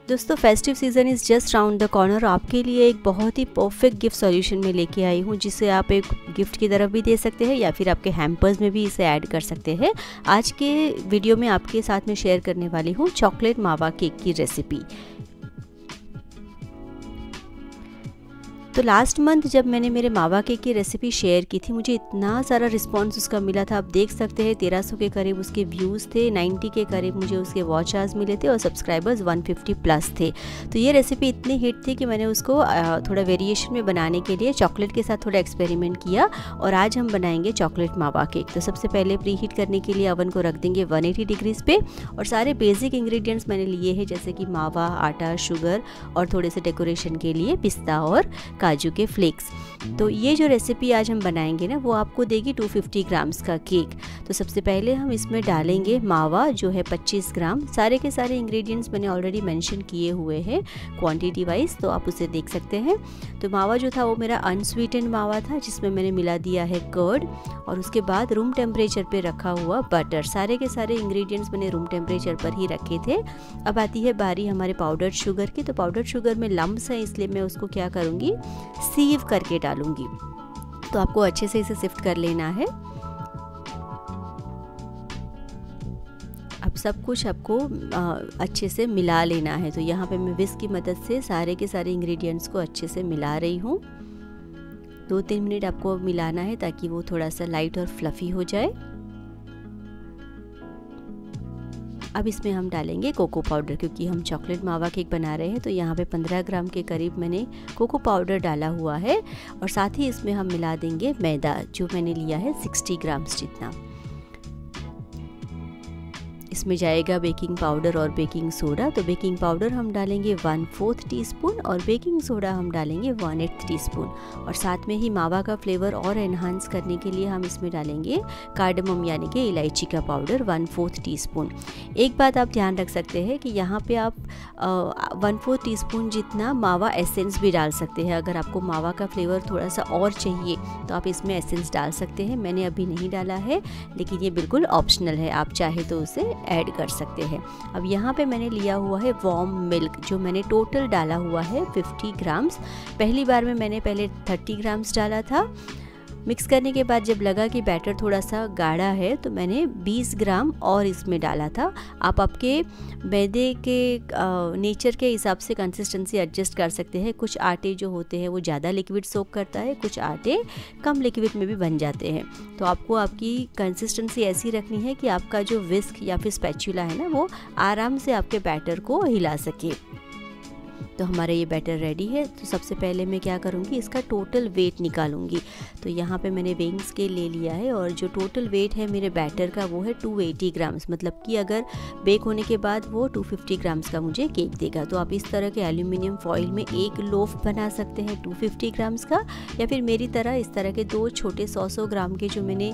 दोस्तों festive season is just round the corner. आपके लिए एक बहुत ही परफेक्ट गिफ्ट सॉल्यूशन में लेके आई हूँ, जिसे आप एक गिफ्ट की तरफ भी दे सकते हैं या फिर आपके हैम्पर्स में भी इसे ऐड कर सकते हैं। आज के वीडियो में आपके साथ में शेयर करने वाली हूँ चॉकलेट मावा केक की रेसिपी। तो लास्ट मंथ जब मैंने मेरे मावा केक की रेसिपी शेयर की थी, मुझे इतना सारा रिस्पांस उसका मिला था। आप देख सकते हैं 1300 के करीब उसके व्यूज़ थे, 90 के करीब मुझे उसके वॉच आवर्स मिले थे और सब्सक्राइबर्स 150 प्लस थे। तो ये रेसिपी इतनी हिट थी कि मैंने उसको थोड़ा वेरिएशन में बनाने के लिए चॉकलेट के साथ थोड़ा एक्सपेरिमेंट किया और आज हम बनाएंगे चॉकलेट मावा केक। तो सबसे पहले प्री हीट करने के लिए अवन को रख देंगे 180 डिग्रीज़ पे और सारे बेसिक इंग्रेडिएंट्स मैंने लिए हैं, जैसे कि मावा, आटा, शुगर और थोड़े से डेकोरेशन के लिए पिस्ता और काजू के फ्लेक्स। तो ये जो रेसिपी आज हम बनाएंगे ना, वो आपको देगी 250 ग्राम्स का केक। तो सबसे पहले हम इसमें डालेंगे मावा जो है 25 ग्राम। सारे के सारे इंग्रेडिएंट्स मैंने ऑलरेडी मेंशन किए हुए हैं क्वांटिटी वाइज, तो आप उसे देख सकते हैं। तो मावा जो था वो मेरा अनस्वीटेंड मावा था, जिसमें मैंने मिला दिया है कर्ड और उसके बाद रूम टेम्परेचर पे रखा हुआ बटर। सारे के सारे इंग्रेडिएंट्स मैंने रूम टेम्परेचर पर ही रखे थे। अब आती है बारी हमारे पाउडर्ड शुगर की। तो पाउडर्ड शुगर में लम्ब्स है, इसलिए मैं उसको क्या करूँगी, सीव करके डालूंगी। तो आपको अच्छे से इसे सिफ्ट कर लेना है। अब सब कुछ आपको अच्छे से मिला लेना है। तो यहाँ पे मैं विस्क की मदद से सारे के सारे इंग्रेडिएंट्स को अच्छे से मिला रही हूँ। 2-3 मिनट आपको मिलाना है ताकि वो थोड़ा सा लाइट और फ्लफ़ी हो जाए। अब इसमें हम डालेंगे कोको पाउडर, क्योंकि हम चॉकलेट मावा केक बना रहे हैं। तो यहाँ पे 15 ग्राम के करीब मैंने कोको पाउडर डाला हुआ है और साथ ही इसमें हम मिला देंगे मैदा, जो मैंने लिया है 60 ग्राम्स जितना। इसमें जाएगा बेकिंग पाउडर और बेकिंग सोडा। तो बेकिंग पाउडर हम डालेंगे 1/4 टीस्पून और बेकिंग सोडा हम डालेंगे 1/8 टीस्पून। और साथ में ही मावा का फ्लेवर और एनहांस करने के लिए हम इसमें डालेंगे कार्डमम यानी कि इलायची का पाउडर 1/4 टीस्पून। एक बात आप ध्यान रख सकते हैं कि यहाँ पे आप 1/4 टीस्पून जितना मावा एसेंस भी डाल सकते हैं। अगर आपको मावा का फ्लेवर थोड़ा सा और चाहिए तो आप इसमें एसेंस डाल सकते हैं। मैंने अभी नहीं डाला है, लेकिन ये बिल्कुल ऑप्शनल है, आप चाहे तो उसे ऐड कर सकते हैं। अब यहाँ पे मैंने लिया हुआ है वार्म मिल्क, जो मैंने टोटल डाला हुआ है 50 ग्राम्स। पहली बार में मैंने पहले 30 ग्राम्स डाला था। मिक्स करने के बाद जब लगा कि बैटर थोड़ा सा गाढ़ा है तो मैंने 20 ग्राम और इसमें डाला था। आप आपके मैदे के नेचर के हिसाब से कंसिस्टेंसी एडजस्ट कर सकते हैं। कुछ आटे जो होते हैं वो ज़्यादा लिक्विड सोक करता है, कुछ आटे कम लिक्विड में भी बन जाते हैं। तो आपको आपकी कंसिस्टेंसी ऐसी रखनी है कि आपका जो विस्क या फिर स्पैचुला है ना, वो आराम से आपके बैटर को हिला सके। तो हमारा ये बैटर रेडी है। तो सबसे पहले मैं क्या करूँगी, इसका टोटल वेट निकालूंगी। तो यहाँ पे मैंने वेइंग स्केल ले लिया है और जो टोटल वेट है मेरे बैटर का वो है 280 ग्राम्स। मतलब कि अगर बेक होने के बाद वो 250 ग्राम्स का मुझे केक देगा। तो आप इस तरह के एल्यूमिनियम फॉइल में एक लोफ बना सकते हैं 250 ग्राम्स का, या फिर मेरी तरह इस तरह के 2 छोटे 100 ग्राम के जो मैंने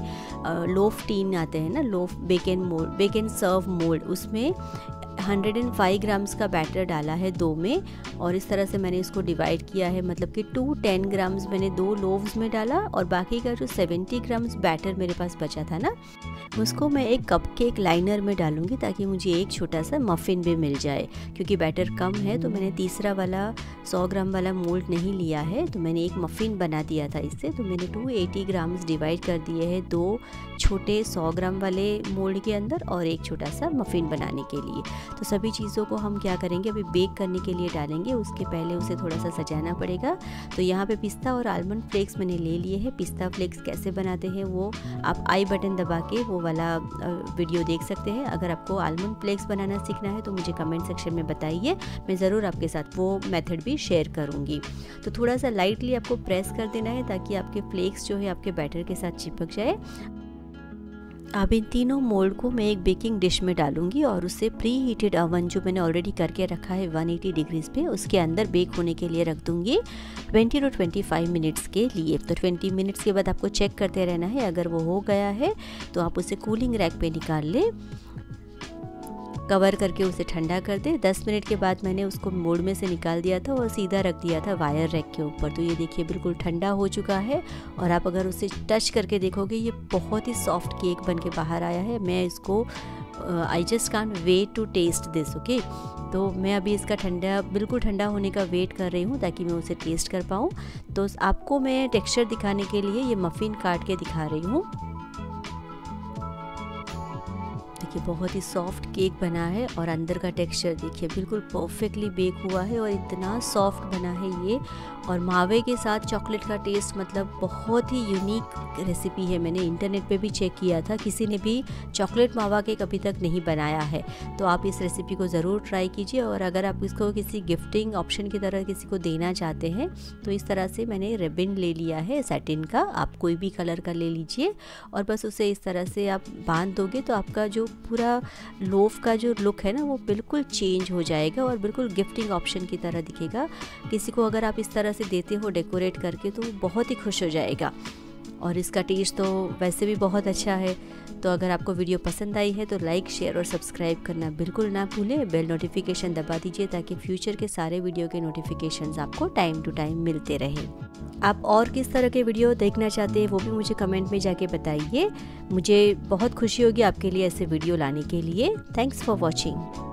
लोफ टीन आते हैं ना, loaf bake and serve mould, उसमें 105 ग्राम्स का बैटर डाला है 2 में। और इस तरह से मैंने इसको डिवाइड किया है, मतलब कि 210 ग्राम्स मैंने 2 लोव्स में डाला और बाकी का जो 70 ग्राम्स बैटर मेरे पास बचा था ना, उसको मैं एक कपकेक लाइनर में डालूंगी ताकि मुझे एक छोटा सा मफ़िन भी मिल जाए। क्योंकि बैटर कम है तो मैंने तीसरा वाला 100 ग्राम वाला मोल्ड नहीं लिया है, तो मैंने एक मफ़िन बना दिया था इससे। तो मैंने 280 ग्राम्स डिवाइड कर दिए हैं 2 छोटे 100 ग्राम वाले मोल्ड के अंदर और एक छोटा सा मफ़िन बनाने के लिए। तो सभी चीज़ों को हम क्या करेंगे, अभी बेक करने के लिए डालेंगे, उसके पहले उसे थोड़ा सा सजाना पड़ेगा। तो यहाँ पे पिस्ता और आलमंड फ्लेक्स मैंने ले लिए हैं। पिस्ता फ्लेक्स कैसे बनाते हैं वो आप आई बटन दबा के वो वाला वीडियो देख सकते हैं। अगर आपको आलमंड फ्लेक्स बनाना सीखना है तो मुझे कमेंट सेक्शन में बताइए, मैं ज़रूर आपके साथ वो मेथड भी शेयर करूँगी। तो थोड़ा सा लाइटली आपको प्रेस कर देना है ताकि आपके फ्लेक्स जो है आपके बैटर के साथ चिपक जाए। अब इन तीनों मोल्ड को मैं एक बेकिंग डिश में डालूंगी और उससे प्री हीटेड ओवन जो मैंने ऑलरेडी करके रखा है 180 डिग्रीज़ पे, उसके अंदर बेक होने के लिए रख दूंगी 20 to 25 मिनट्स के लिए। तो 20 मिनट्स के बाद आपको चेक करते रहना है। अगर वो हो गया है तो आप उसे कूलिंग रैक पे निकाल लें, कवर करके उसे ठंडा कर दे। 10 मिनट के बाद मैंने उसको मोल्ड में से निकाल दिया था और सीधा रख दिया था वायर रैक के ऊपर। तो ये देखिए बिल्कुल ठंडा हो चुका है और आप अगर उसे टच करके देखोगे ये बहुत ही सॉफ्ट केक बन के बाहर आया है। मैं इसको I just can't wait to taste this, okay. तो मैं अभी इसका बिल्कुल ठंडा होने का वेट कर रही हूँ ताकि मैं उसे टेस्ट कर पाऊँ। तो आपको मैं टेक्सचर दिखाने के लिए ये मफ़िन काट के दिखा रही हूँ। देखिए बहुत ही सॉफ्ट केक बना है और अंदर का टेक्सचर देखिए बिल्कुल परफेक्टली बेक हुआ है और इतना सॉफ्ट बना है ये। और मावे के साथ चॉकलेट का टेस्ट मतलब बहुत ही यूनिक रेसिपी है। मैंने इंटरनेट पे भी चेक किया था, किसी ने भी चॉकलेट मावा केक अभी तक नहीं बनाया है। तो आप इस रेसिपी को ज़रूर ट्राई कीजिए। और अगर आप इसको किसी गिफ्टिंग ऑप्शन की तरह किसी को देना चाहते हैं तो इस तरह से मैंने रिबन ले लिया है सैटिन का, आप कोई भी कलर का ले लीजिए और बस उसे इस तरह से आप बांध दोगे तो आपका जो पूरा लोफ का जो लुक है ना वो बिल्कुल चेंज हो जाएगा और बिल्कुल गिफ्टिंग ऑप्शन की तरह दिखेगा। किसी को अगर आप इस तरह से देते हो डेकोरेट करके तो वो बहुत ही खुश हो जाएगा। और इसका टेस्ट तो वैसे भी बहुत अच्छा है। तो अगर आपको वीडियो पसंद आई है तो लाइक, शेयर और सब्सक्राइब करना बिल्कुल ना भूलें। बेल नोटिफिकेशन दबा दीजिए ताकि फ्यूचर के सारे वीडियो के नोटिफिकेशंस आपको टाइम टू टाइम मिलते रहें। आप और किस तरह के वीडियो देखना चाहते हैं वो भी मुझे कमेंट में जाके बताइए। मुझे बहुत खुशी होगी आपके लिए ऐसे वीडियो लाने के लिए। Thanks for watching.